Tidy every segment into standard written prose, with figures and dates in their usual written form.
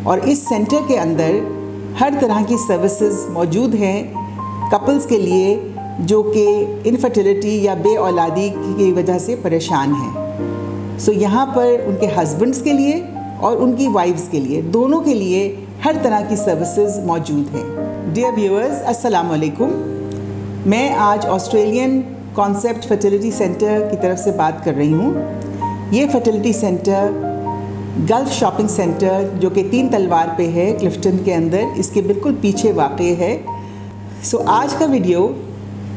اور اس سینٹر کے اندر ہر طرح کی سروسز موجود ہیں کپلز کے لیے جو کہ انفرٹیلٹی یا بے اولادی کی وجہ سے پریشان ہیں. سو یہاں پر ان کے ہسبینڈس کے لیے اور ان کی وائفز کے لیے دونوں کے لیے ہر طرح کی سروسز موجود ہیں. ڈیئر ویورز، السلام علیکم. میں آج آسٹریلین کانسیپٹ فرٹیلیٹی سینٹر کی طرف سے بات کر رہی ہوں. یہ fertility centre golf shopping centre جو کہ 3 تلوار پہ ہے کلفٹن کے اندر، اس کے بالکل پیچھے واقع ہے. سو آج کا ویڈیو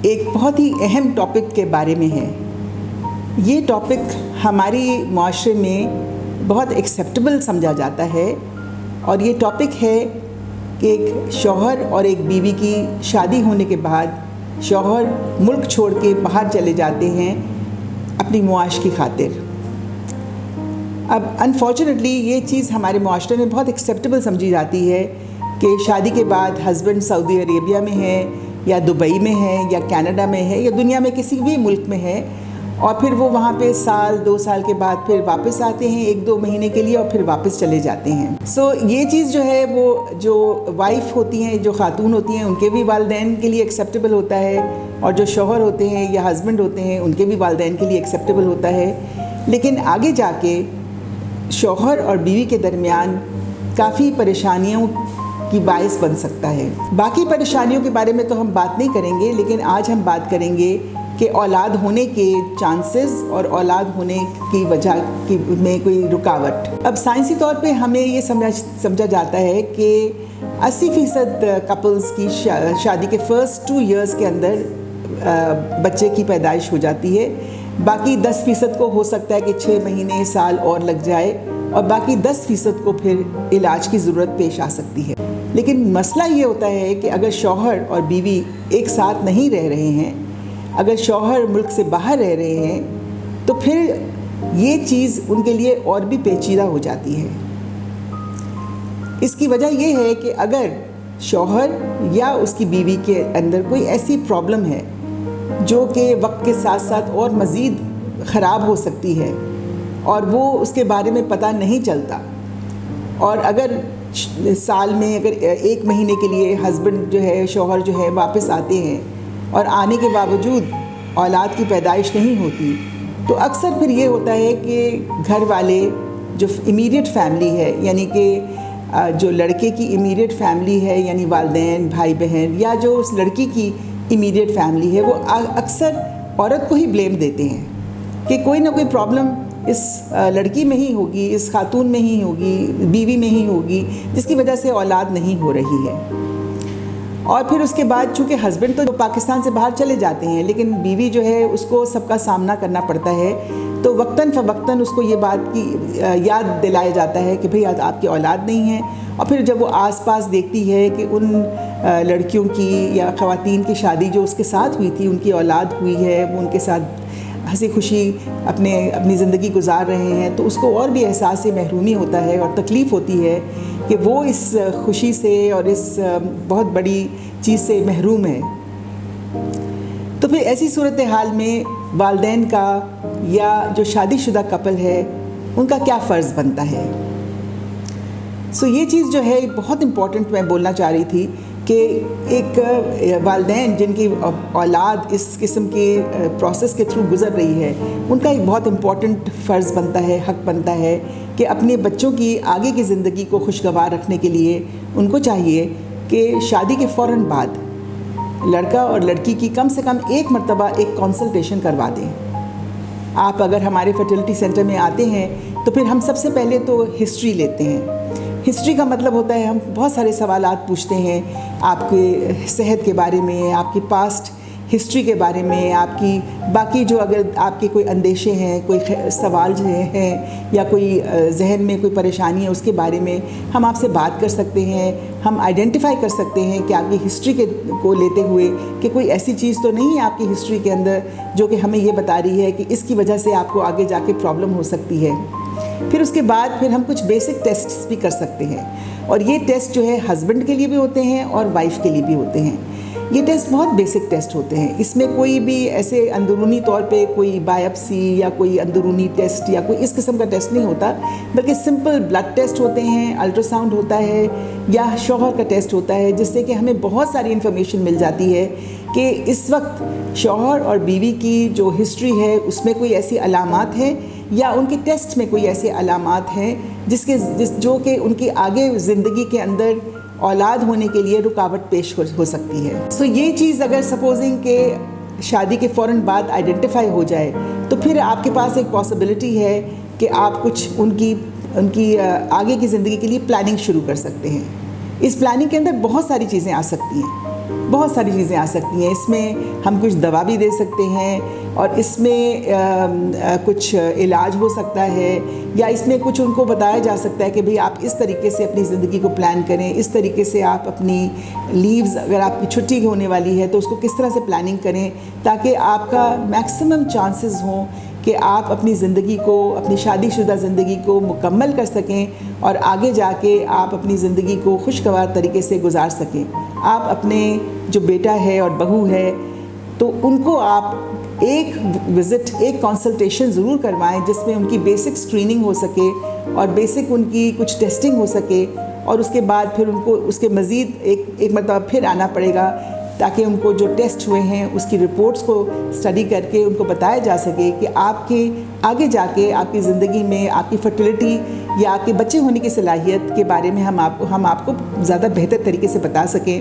ایک بہت ہی اہم ٹاپک کے بارے میں ہے. یہ ٹاپک ہماری معاشرے میں بہت ایکسیپٹیبل سمجھا جاتا ہے اور یہ ٹاپک ہے کہ ایک شوہر اور ایک بیوی کی شادی ہونے کے بعد شوہر ملک چھوڑ کے باہر چلے جاتے ہیں اپنی معاش کی خاطر. اب انفارچونیٹلی یہ چیز ہمارے معاشرے میں بہت ایکسیپٹیبل سمجھی جاتی ہے کہ شادی کے بعد ہسبینڈ سعودی عربیہ میں ہے یا دبئی میں ہے یا کینیڈا میں ہے یا دنیا میں کسی بھی ملک میں ہے اور پھر وہ وہاں پہ سال 2 سال کے بعد پھر واپس آتے ہیں 1-2 مہینے کے لیے اور پھر واپس چلے جاتے ہیں. سو یہ چیز جو ہے وہ جو وائف ہوتی ہیں، جو خاتون ہوتی ہیں، ان کے بھی والدین کے لیے ایکسیپٹیبل ہوتا ہے اور جو شوہر ہوتے ہیں یا ہسبینڈ ہوتے ہیں ان کے بھی والدین کے لیے ایکسیپٹیبل ہوتا ہے. لیکن آگے جا کے شوہر اور بیوی کے درمیان کافی پریشانیوں کی باعث بن سکتا ہے. باقی پریشانیوں کے بارے میں تو ہم بات نہیں کریں گے، لیکن آج ہم بات کریں گے کہ اولاد ہونے کے چانسز اور اولاد ہونے کی وجہ میں کوئی رکاوٹ. اب سائنسی طور پہ ہمیں یہ سمجھا جاتا ہے کہ 80% کپلز کی شادی کے فرسٹ 2 ایئرز کے اندر بچے کی پیدائش ہو جاتی ہے. باقی 10% کو ہو سکتا ہے کہ 6 مہینے سال اور لگ جائے اور باقی 10% کو پھر علاج کی ضرورت پیش آ سکتی ہے. لیکن مسئلہ یہ ہوتا ہے کہ اگر شوہر اور بیوی ایک ساتھ نہیں رہ رہے ہیں، اگر شوہر ملک سے باہر رہ رہے ہیں تو پھر یہ چیز ان کے لیے اور بھی پیچیدہ ہو جاتی ہے. اس کی وجہ یہ ہے کہ اگر شوہر یا اس کی بیوی کے اندر کوئی ایسی پرابلم ہے جو کہ وقت کے ساتھ ساتھ اور مزید خراب ہو سکتی ہے اور وہ اس کے بارے میں پتہ نہیں چلتا، اور اگر سال میں اگر 1 مہینے کے لیے ہسبینڈ جو ہے شوہر جو ہے واپس آتے ہیں اور آنے کے باوجود اولاد کی پیدائش نہیں ہوتی، تو اکثر پھر یہ ہوتا ہے کہ گھر والے جو امیڈیٹ فیملی ہے، یعنی کہ جو لڑکے کی امیڈیٹ فیملی ہے یعنی والدین، بھائی بہن، یا جو اس لڑکی کی امیڈیٹ فیملی ہے، وہ اکثر عورت کو ہی بلیم دیتے ہیں کہ کوئی نہ کوئی پرابلم اس لڑکی میں ہی ہوگی، اس خاتون میں ہی ہوگی، بیوی میں ہی ہوگی، جس کی وجہ سے اولاد نہیں ہو رہی ہے. اور پھر اس کے بعد چونکہ ہسبینڈ تو پاکستان سے باہر چلے جاتے ہیں لیکن بیوی جو ہے اس کو سب کا سامنا کرنا پڑتا ہے، تو وقتاً فوقتاً اس کو یہ بات کی یاد دلایا جاتا ہے کہ بھئی آپ کی اولاد نہیں ہے. اور پھر جب وہ آس پاس دیکھتی ہے کہ ان لڑکیوں کی یا خواتین کی شادی جو اس کے ساتھ ہوئی تھی، ان کی اولاد ہوئی ہے، وہ ان کے ساتھ ہنسی خوشی اپنی زندگی گزار رہے ہیں، تو اس کو اور بھی احساس محرومی ہوتا ہے اور تکلیف ہوتی ہے کہ وہ اس خوشی سے اور اس بہت بڑی چیز سے محروم ہے. تو پھر ایسی صورتحال میں والدین کا یا جو شادی شدہ کپل ہے ان کا کیا فرض بنتا ہے؟ سو یہ چیز جو ہے بہت امپورٹنٹ میں بولنا چاہ رہی تھی کہ ایک والدین جن کی اولاد اس قسم کے پروسیس کے تھرو گزر رہی ہے، ان کا ایک بہت امپورٹنٹ فرض بنتا ہے، حق بنتا ہے کہ اپنے بچوں کی آگے کی زندگی کو خوشگوار رکھنے کے لیے ان کو چاہیے کہ شادی کے فوراً بعد لڑکا اور لڑکی کی کم سے کم 1 مرتبہ ایک کنسلٹیشن کروا دیں. آپ اگر ہمارے فرٹیلیٹی سینٹر میں آتے ہیں تو پھر ہم سب سے پہلے تو ہسٹری لیتے ہیں. ہسٹری کا مطلب ہوتا ہے ہم بہت سارے سوالات پوچھتے ہیں آپ کے صحت کے بارے میں، آپ کی پاسٹ ہسٹری کے بارے میں، آپ کی باقی جو اگر آپ کے کوئی اندیشے ہیں، کوئی سوال جو ہیں یا کوئی ذہن میں کوئی پریشانی ہے اس کے بارے میں ہم آپ سے بات کر سکتے ہیں. ہم آئیڈینٹیفائی کر سکتے ہیں کہ آپ کی ہسٹری کو لیتے ہوئے کہ کوئی ایسی چیز تو نہیں ہے آپ کی ہسٹری کے اندر جو کہ ہمیں یہ بتا رہی ہے کہ اس کی وجہ سے آپ کو آگے جا کے پرابلم ہو سکتی ہے. پھر اس کے بعد پھر ہم کچھ بیسک ٹیسٹس بھی کر سکتے ہیں، اور یہ ٹیسٹ جو ہے ہسبینڈ کے لیے بھی ہوتے ہیں اور وائف کے لیے بھی ہوتے ہیں. یہ ٹیسٹ بہت بیسک ٹیسٹ ہوتے ہیں. اس میں کوئی بھی ایسے اندرونی طور پہ کوئی بایپسی یا کوئی اندرونی ٹیسٹ یا کوئی اس قسم کا ٹیسٹ نہیں ہوتا, بلکہ سمپل بلڈ ٹیسٹ ہوتے ہیں, الٹرا ساؤنڈ ہوتا ہے یا شوہر کا ٹیسٹ ہوتا ہے, جس سے کہ ہمیں بہت ساری انفارمیشن مل جاتی ہے کہ اس وقت شوہر اور بیوی کی جو ہسٹری ہے اس میں کوئی ایسی علامات ہیں یا ان کے ٹیسٹ میں کوئی ایسے علامات ہیں جو کہ ان کی آگے زندگی کے اندر اولاد ہونے کے لیے رکاوٹ پیش ہو سکتی ہے. سو یہ چیز اگر سپوزنگ کہ شادی کے فوراً بعد آئیڈینٹیفائی ہو جائے تو پھر آپ کے پاس ایک پاسبلٹی ہے کہ آپ کچھ ان کی آگے کی زندگی کے لیے پلاننگ شروع کر سکتے ہیں. اس پلاننگ کے اندر بہت ساری چیزیں آ سکتی ہیں. اس میں ہم کچھ دوا بھی دے سکتے ہیں, اور اس میں کچھ علاج ہو سکتا ہے, یا اس میں کچھ ان کو بتایا جا سکتا ہے کہ بھئی آپ اس طریقے سے اپنی زندگی کو پلان کریں, اس طریقے سے آپ اپنی لیوز, اگر آپ کی چھٹی ہونے والی ہے تو اس کو کس طرح سے پلاننگ کریں تاکہ آپ کا میکسیمم چانسز ہوں کہ آپ اپنی زندگی کو, اپنی شادی شدہ زندگی کو مکمل کر سکیں اور آگے جا کے آپ اپنی زندگی کو خوشگوار طریقے سے گزار سکیں. آپ اپنے جو بیٹا ہے اور بہو ہے تو ان کو آپ ایک وزٹ, ایک کنسلٹیشن ضرور کروائیں جس میں ان کی بیسک اسکریننگ ہو سکے اور بیسک ان کی کچھ ٹیسٹنگ ہو سکے, اور اس کے بعد پھر ان کو اس کے مزید ایک مرتبہ پھر آنا پڑے گا تاکہ ان کو جو ٹیسٹ ہوئے ہیں اس کی رپورٹس کو اسٹڈی کر کے ان کو بتایا جا سکے کہ آپ کے آگے جا کے آپ کی زندگی میں آپ کی فرٹیلیٹی یا آپ کے بچے ہونے کی صلاحیت کے بارے میں ہم آپ کو زیادہ بہتر طریقے سے بتا سکیں.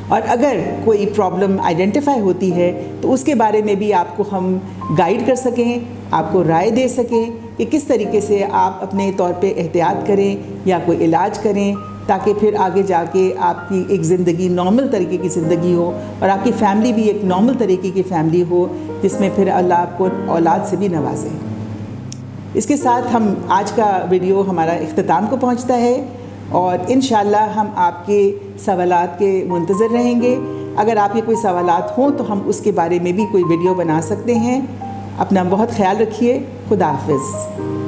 اور اگر کوئی پرابلم آئیڈینٹیفائی ہوتی ہے تو اس کے بارے میں بھی آپ کو ہم گائیڈ کر سکیں, آپ کو رائے دے سکیں کہ کس طریقے سے آپ اپنے طور پہ احتیاط کریں یا کوئی علاج کریں تاکہ پھر آگے جا کے آپ کی ایک زندگی نارمل طریقے کی زندگی ہو اور آپ کی فیملی بھی ایک نارمل طریقے کی فیملی ہو جس میں پھر اللہ آپ کو اولاد سے بھی نوازے. اس کے ساتھ ہم آج کا ویڈیو ہمارا اختتام کو پہنچتا ہے, اور انشاءاللہ ہم آپ کے سوالات کے منتظر رہیں گے. اگر آپ کے کوئی سوالات ہوں تو ہم اس کے بارے میں بھی کوئی ویڈیو بنا سکتے ہیں. اپنا بہت خیال رکھیے. خدا حافظ.